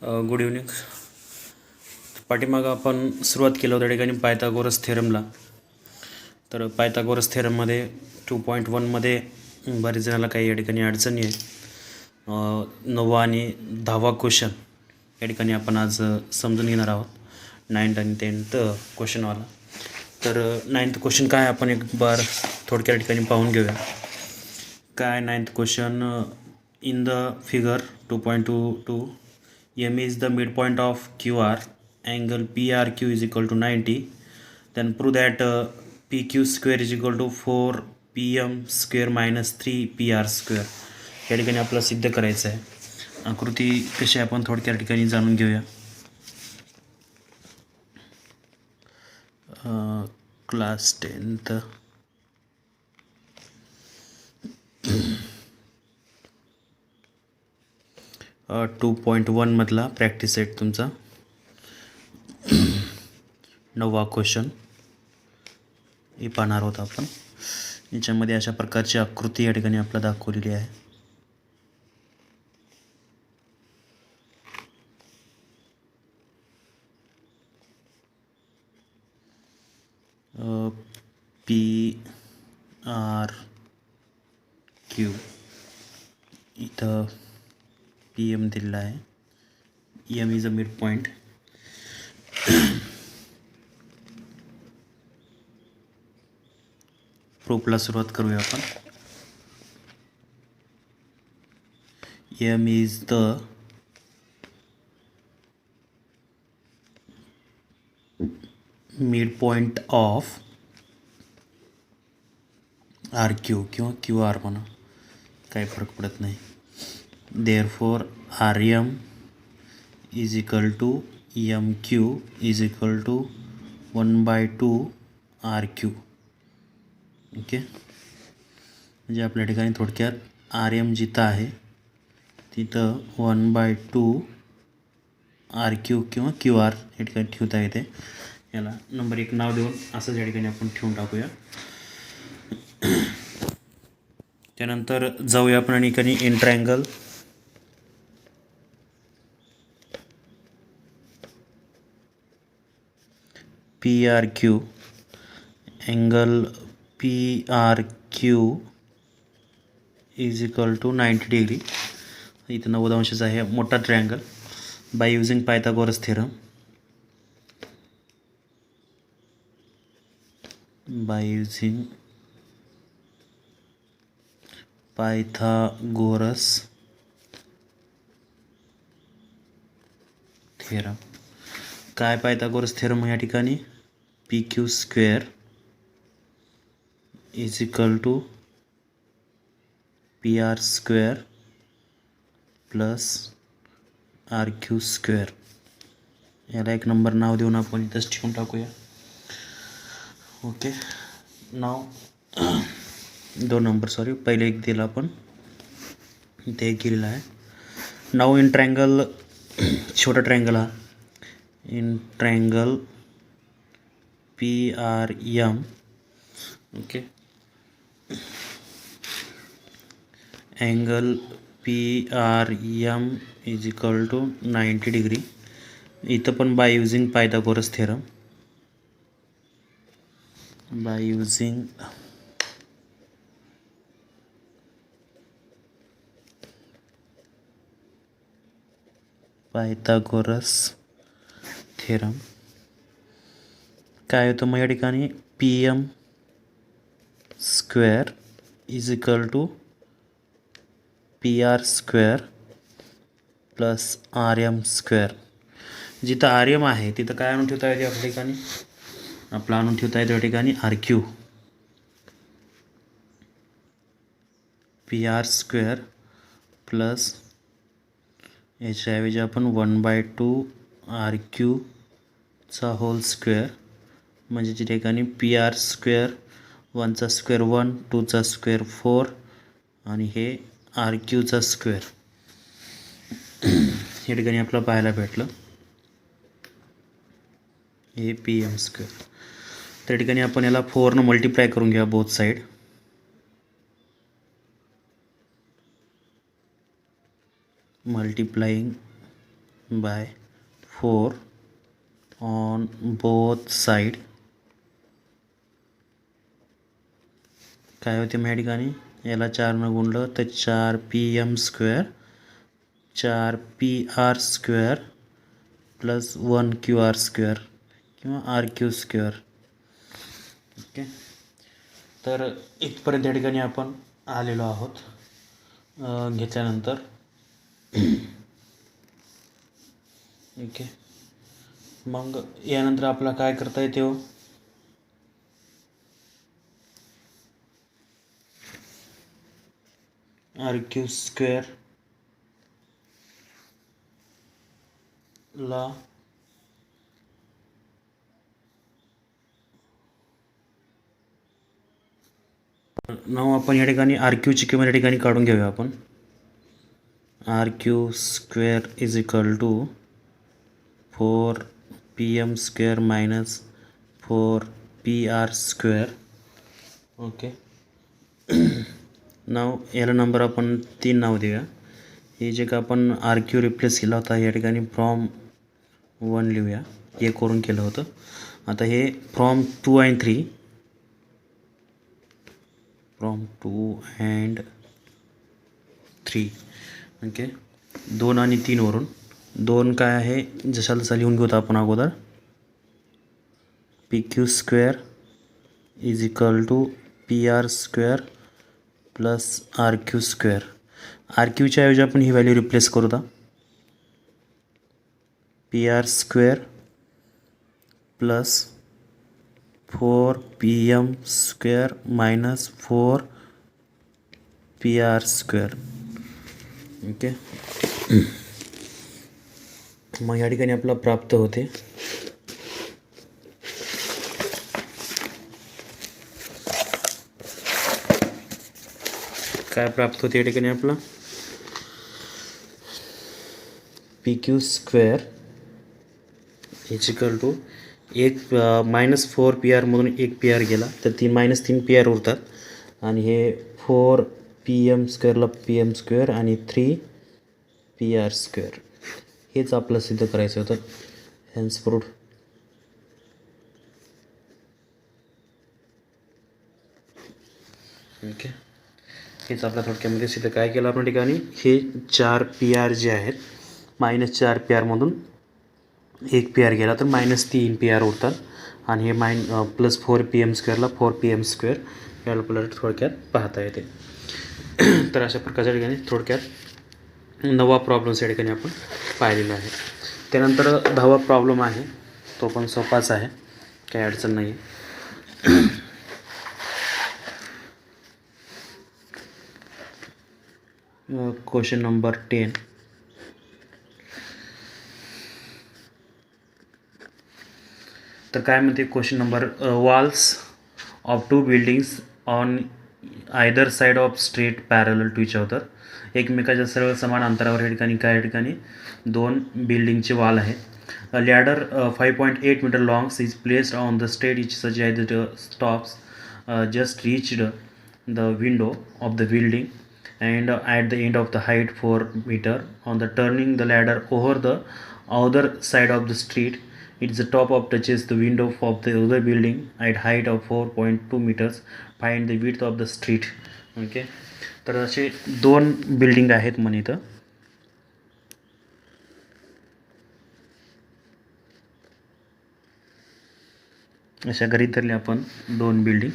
Good evening. पाठीमागं आपण सुरुवात केलं होतं त्या ठिकाणी पायथागोरस थेरमला. तर पायथागोरस थेरममध्ये 2.1मध्ये बरेच जणाला काही या ठिकाणी अडचणी आहे. 9वा आणि 10वा क्वेश्चन या ठिकाणी आपण आज समजून घेणार आहोत. 9th आणि 10th क्वेश्चनवाला. तर 9th क्वेश्चन काय आपण एक बार थोडक्या ठिकाणी पाहून घेऊया. काय 9th question. In the figure 2.22 M is the midpoint of QR, angle PRQ is equal to 90, then prove that PQ square is equal to 4PM square minus 3PR square. या ठिकाणी आपल्याला सिद्ध करायचं आहे. आकृती कशी आपण थोडक्या ठिकाणी जाणून घेऊया. क्लास 10th 2.1 मधला प्रॅक्टिस सेट तुमचा 9वा क्वेश्चन हे पाहणार आहोत आपण. याच्यामध्ये अशा प्रकारची आकृती या ठिकाणी आपल्याला दाखवलेली आहे. PRQ इथं PM दिलेला आहे. M is a mid point. प्रूफला सुरुवात करूया आपण. M is the mid point of RQ किंवा QR म्हणा, काही फरक पडत नाही. Therefore RM is equal to MQ is equal to 1/2 RQ. Okay, म्हणजे आपल्या ठिकाणी थोडक्यात RM जिथं आहे तिथं 1/2 RQ किंवा QR या ठिकाणी ठेवता येते. याला नंबर 1 नाव देऊन असंच या ठिकाणी आपण ठेवून टाकूया. त्यानंतर जाऊया आपण आणि ठिकाणी in triangle PRQ, angle PRQ is equal to 90 degree. इथं 90 अंशाचा आहे मोठा triangle. By using Pythagoras theorem, by using Pythagoras theorem. काय पायथागोरस थेरम या ठिकाणी PQ square is equal to PR square plus RQ square. याला एक नंबर नाव देऊन आपण इथंच ठेवून टाकूया. ओके, नाव 2 नंबर सॉरी पहिले एक दिला आपण, इथे एक केलेला आहे. नाव इन ट्रायंगल छोटा ट्रायंगल हा in triangle PRM. Okay, angle PRM is equal to 90 degree. इथं पण by using Pythagoras theorem, by using Pythagoras theorem काय होतं मग या ठिकाणी PM square is equal to PR square plus RM square. जिथं RM आहे तिथं काय आणून ठेवता येते आपल्या ठिकाणी, आपला आणून ठेवता येते या ठिकाणी RQ. PR स्क्वेअर प्लस याच्याऐवजी आपण 1/2 RQचा होल स्क्वेअर, म्हणजे त्या ठिकाणी PR स्क्वेअर 1चा स्क्वेअर 1, 2चा स्क्वेअर 4 आणि हे RQचा स्क्वेअर या ठिकाणी आपल्याला पाहायला भेटलं. हे PM स्क्वेअर. त्या ठिकाणी आपण याला 4 मल्टिप्लाय करून घ्या both side. Multiplying by 4 on both side काय होते मग या ठिकाणी याला 4 गुणलं तर 4PM² 4PR² प्लस 1QR² किंवा RQ². ओके, तर इथपर्यंत या ठिकाणी आपण आलेलो आहोत. घेतल्यानंतर ओके, मग यानंतर आपला काय करता येते हो, RQ² ला नाव आपण या ठिकाणी RQची किंमत या ठिकाणी काढून घेऊया आपण. RQ² is equal to 4PM² minus 4PR². Okay, नाव याला नंबर आपण 3 नाव देऊया. हे जे का आपण RQ रिप्लेस केला होता या ठिकाणी फ्रॉम 1 लिहूया, हे करून केलं होतं. आता हे फ्रॉम 2 आणि 3, फ्रॉम 2 अँड 3. ओके, 2 आणि 3 वरून 2 काय आहे जशाला तसा लिहून घेऊ आपण अगोदर. PQ² is equal to PR² plus RQ². RQच्या ऐवजी आपण ही व्हॅल्यू रिप्लेस करू दा. PR² plus 4PM² minus 4PR². Okay, मग या ठिकाणी आपला प्राप्त होते काय प्राप्त होते या ठिकाणी आपला PQ² इज इक्वल टू एक -4PR मधून 1PR गेला तर -3PR उरतात आणि हे 4PM² ला PM² आणि 3PR². हेच आपलं सिद्ध करायचं होतं. Hence proved. ओके, हेच आपल्या थोडक्यामध्ये सिद्ध काय केलं आपण ठिकाणी. हे 4PR जे आहेत -4PR मधून 1PR गेला तर -3PR उरतात आणि हे प्लस 4PM² ला 4PM² याला आपल्याला थोडक्यात पाहता येते. तर अशा प्रकारच्या ठिकाणी थोडक्यात 9वा प्रॉब्लेम्स या ठिकाणी आपण पाहिलेला आहे. त्यानंतर 10वा प्रॉब्लेम आहे, तो पण सोपाच आहे, काही अडचण नाही. Question number 10. तर काय म्हणते question number. Walls of 2 buildings on either side of street parallel to each other. एकमेकाच्या सरळ समान अंतरावर या ठिकाणी काय या ठिकाणी 2 बिल्डिंगचे वॉल आहे. Ladder 5.8 metre long is placed on the state each such as the stops just reached the window of the building and at the end of the height 4 meter. On the turning the ladder over the other side of the street, its top of touches the window of the other building at height of 4.2 meters. Find the width of the street. Okay, तर असे 2 building आहेत म्हणे इथं. अशा गरीत धरले आपण 2 building.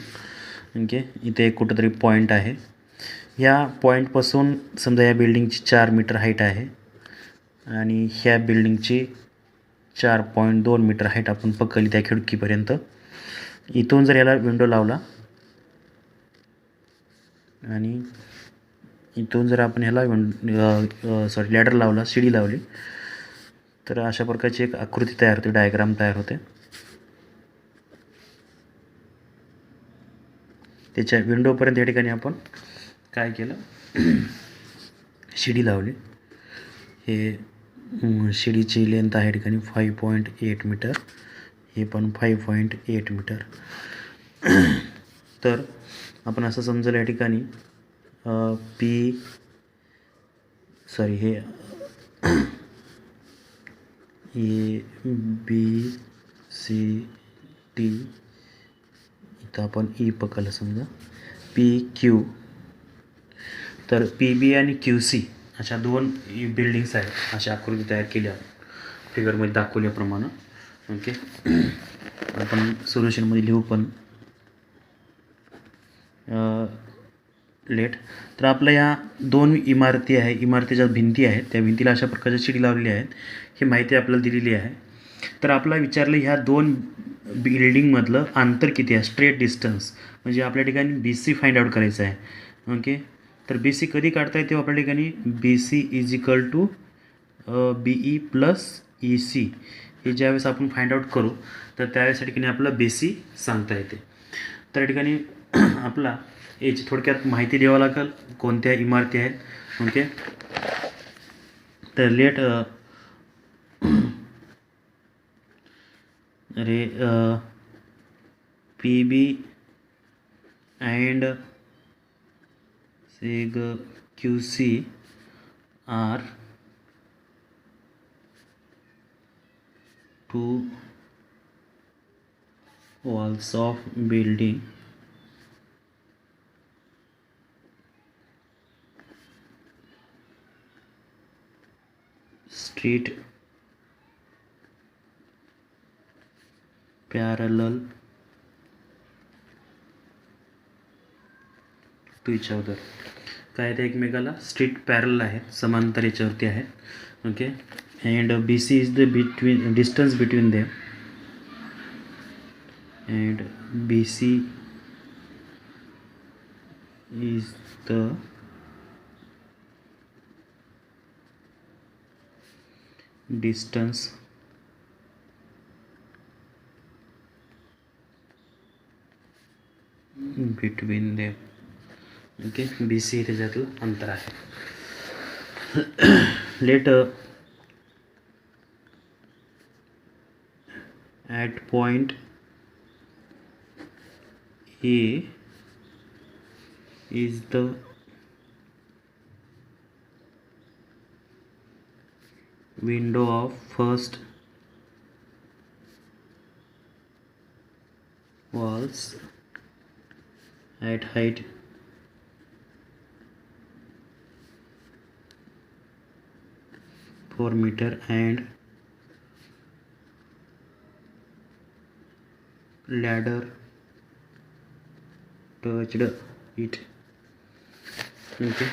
Okay, इथे एक कुठंतरी पॉईंट आहे. ह्या पॉईंटपासून समजा या बिल्डिंगची 4 मीटर हाईट आहे आणि ह्या बिल्डिंगची 4.2 मीटर हाईट आपण पकडली त्या खिडकीपर्यंत. इथून जर याला विंडो लावला आणि इथून जर आपण ह्याला लॅडर लावला, शिडी लावली, तर अशा प्रकारची एक आकृती तयार होते, डायग्राम तयार होते. त्याच्या विंडोपर्यंत या ठिकाणी आपण काय केलं, शिडी लावली. हे शिडीची लेंथ आहे ठिकाणी 5.8 मीटर, हे पण 5.8 मीटर. तर आपण असं समजलं या ठिकाणी हे ए बी सी डी, इथं आपण ई पकडलं समजा, पी क्यू. तर पी बी आणि क्यू सी अशा दोन बिल्डिंग्स आहेत. अशा आकृती तयार केल्या फिगरमध्ये दाखवल्याप्रमाणे. ओके, आपण सोल्युशनमध्ये लिहू पण लेट. तर आपल्या ह्या दोन इमारती आहे, इमारतीच्या भिंती आहेत, त्या भिंतीला अशा प्रकारच्या शिडी लावलेली आहेत. ही माहिती आपल्याला दिलेली आहे. तर आपला विचारलं ह्या दोन बिल्डिंगमधलं अंतर किती आहे, स्ट्रेट डिस्टन्स. म्हणजे आपल्या ठिकाणी बी सी फाइंड आउट करायचं आहे. ओके, तर बी सी कधी काढता येते आपल्या ठिकाणी, B C is equal to B E plus E C. हे ज्यावेळेस आपण फाइंड आउट करू तर त्यावेळेस ठिकाणी आपल्याला बी सी सांगता येते. तर या ठिकाणी आपला याची थोडक्यात माहिती द्यावं लागेल, कोणत्या इमारती आहेत. ओके, तर let P B and seg Q C are two walls of building street parallel to each other. काय ते एकमेकाला स्ट्रीट पॅरल आहेत, समांतर याच्यावरती आहेत. Okay, and B C is the between distance between them, and BC is the distance between them. Okay, BC हे त्याच्यातलं अंतर आहे. Let at point A is the window of first walls at height 4 meter and ladder touched it. Okay,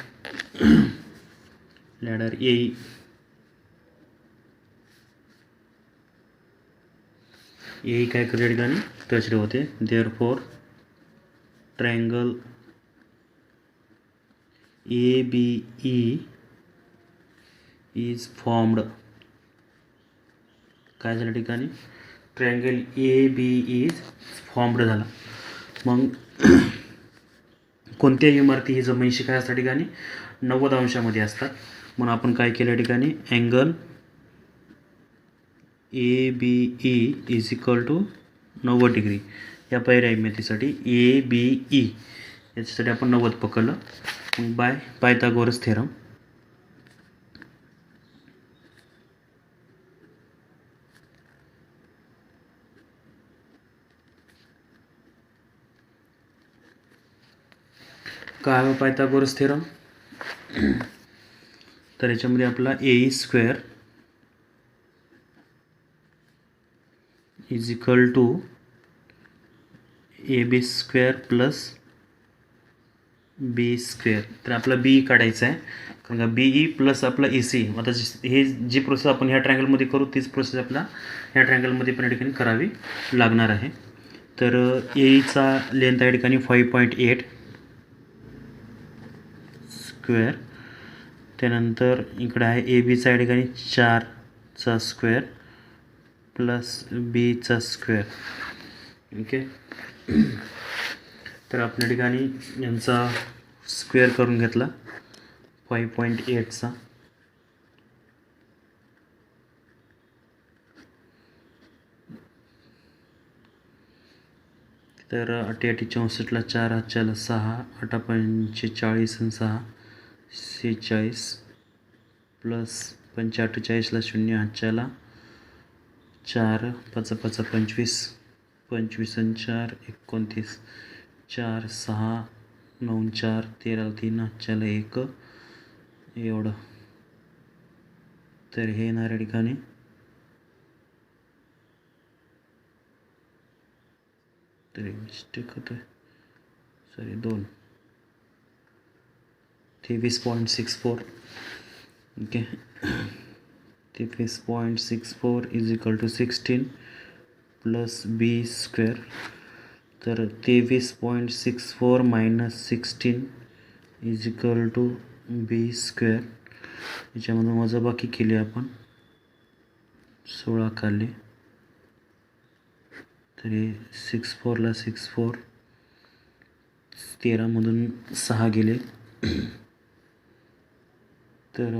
ladder A काय करेल ठिकाणी touched होते. Therefore triangle A B E is formed. काय झालं ठिकाणी, triangle A B is formed झाला. मग कोणत्याही इमारती ही जमिनीशी काय असतात ठिकाणी 90 अंशामध्ये असतात. म्हणून आपण काय केलं ठिकाणी, angle A B E is equal to 90 degree. या पहिल्या इमारतीसाठी ए बी ई याच्यासाठी आपण 90 पकडलं. मग बाय पायथागोरस थेरम. काय पायथागोरस थेरम, तर याच्यामध्ये आपला a square is equal to a b square plus B square. तर आपला बी काढायचा आहे, कारण का बी ई प्लस आपला ए सी. आता हे जी प्रोसेस आपण ह्या ट्रायंगलमध्ये करू तीच प्रोसेस आपला ह्या ट्रायंगलमध्ये पण या ठिकाणी करावी लागणार आहे. तर एचा लेंथ या ठिकाणी 5.8 स्क्वेअर. त्यानंतर इकडे आहे ए बीचा या ठिकाणी 4चा स्क्वेअर प्लस बीचा स्क्वेअर. ओके, तर आपल्या ठिकाणी यांचा स्क्वेअर करून घेतला 5.8चा. तर 8864ला 4 हातच्याला 6, 8×5 = 6 46 प्लस 45ला 0 हातच्याला 4 5 5 25, 25 आणि 4 29, 4 6 9 4 13 3 4 1 एवढं. तर हे येणाऱ्या ठिकाणी तरी मिस्टेक होतं आहे, sorry 2 23.64. Okay, 23.64 is equal to 16 plus B square. तर 23.64 minus 16 is equal to B square. याच्यामधून वजाबाकी केली आपण, 16 काढले, तरी 64ला 64, 13मधून 6 गेले, तर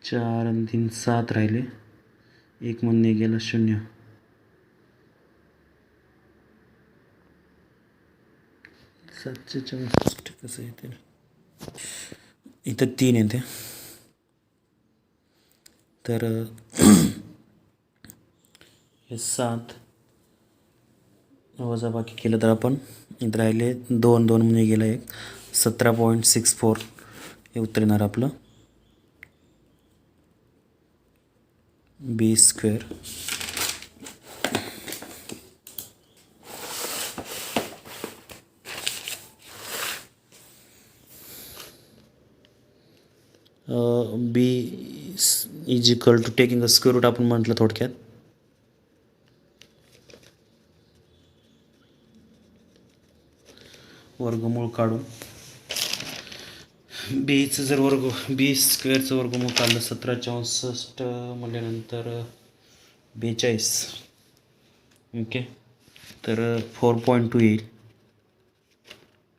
4 आणि 3 7 राहिले, 1 मधून गेला 0. सातशे 64 कसं येते, इथं 3 येते. तर हे 7 वजाबाकी केलं तर आपण इथं राहिले 2 2 म्हणजे गेला 1, 17.64 हे उत्तर येणार आपलं b square. B is equal to taking a square root आपण म्हटलं थोडक्यात. वर्गमूळ काढून बीचं जर बी स्क्वेअरचं वर्गमूळ काढलं 1764 म्हटल्यानंतर 42. ओके, तर 4.2 येईल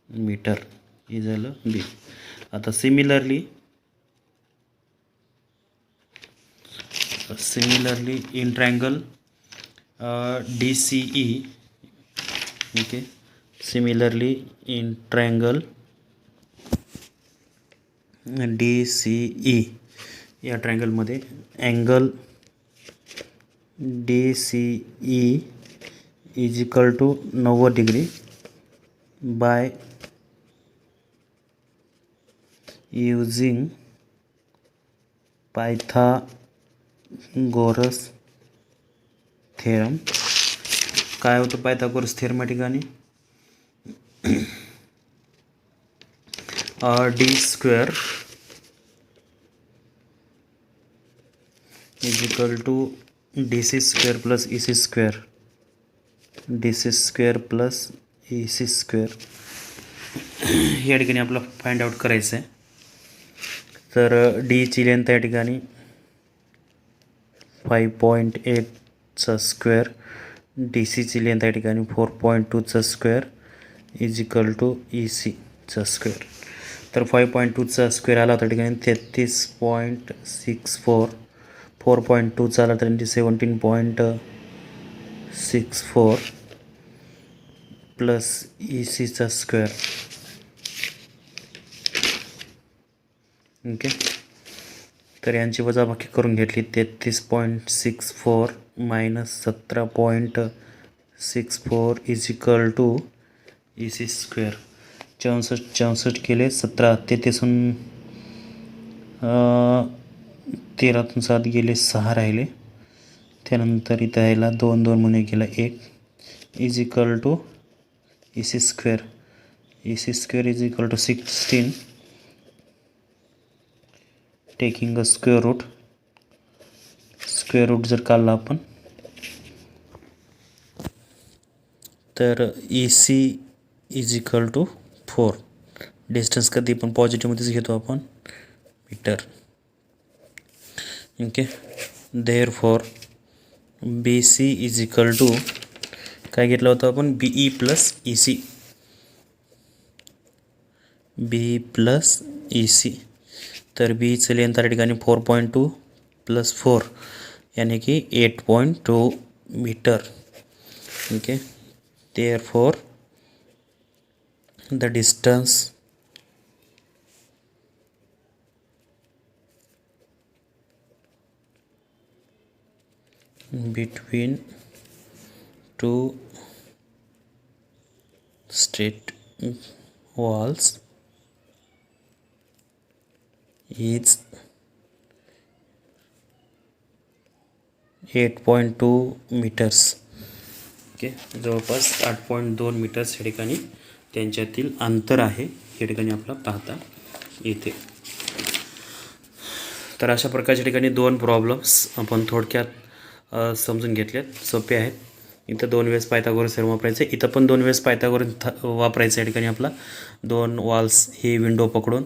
मीटर, हे झालं बी. आता similarly in triangle DCE. Okay, similarly in triangle DCE या ट्रायंगलमध्ये angle DCE is equal to 90 degree by using Pythagoras theorem. काय होतं पायथागोरस थेरम या ठिकाणी, D square is equal to DC square plus EC square, DC square plus EC square. या ठिकाणी आपलं find out करायचं आहे. तर डीची लेंथ या ठिकाणी 5.8चा स्क्वेअर, DCची लेंथ या ठिकाणी 4.2चा स्क्वेअर इज इक्वल टू ECचा स्क्वेअर. तर 5.2चा स्क्वेअर आला त्या ठिकाणी 33.64, 4.2चा आला तर 17.64 प्लस ECचा स्क्वेअर. ओके, तर यांची वजाबाकी करून घेतली, 33.64 minus 17.64 is equal to EC square. 64 केले, 17 33 13तून 7 गेले, 6 राहिले, त्यानंतर इथं यायला 2 2 म्हणून गेला 1 is equal to EC square. EC square is equal to 16 taking a square root जर काढला आपण तर EC is equal to 4. Distance कधी पण पॉझिटिव्हमध्येच घेतो आपण, metre. Okay, therefore BC is equal to काय घेतलं होतं आपण, BE plus EC, BE plus EC. तर बीचं लेंथ त्या ठिकाणी 4.2 प्लस 4 यानी की 8.2 metre. Okay, therefore the distance between two straight walls is 8.2 metres. Okay, जवळपास 8.2 मीटर्स या ठिकाणी त्यांच्यातील अंतर आहे या ठिकाणी आपला पाहता येते. तर अशा प्रकारच्या ठिकाणी दोन प्रॉब्लेम्स आपण थोडक्यात समजून घेतलेत. सोपे आहेत. इथं 2 वेळेस पायथागोरस थेरम वापरायचं, इथं पण 2 वेळेस पायथागोरस वापरायचं या ठिकाणी आपला. 2 वॉल्स ही विंडो पकडून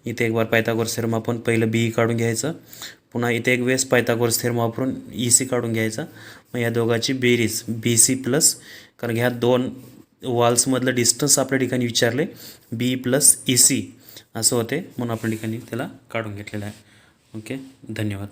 इथे एक बार पायथागोरस थेरम आपण पहिलं बी काढून घ्यायचं, पुन्हा इथे एक वेळेस पायथागोरस थेरम वापरून ई सी काढून घ्यायचा. मग या दोघांची बेरीज बी सी प्लस, कारण ह्या 2 वॉल्समधलं डिस्टन्स आपल्या ठिकाणी विचारले, बी प्लस ई सी असं होते, म्हणून आपल्या ठिकाणी त्याला काढून घेतलेलं आहे. ओके, धन्यवाद.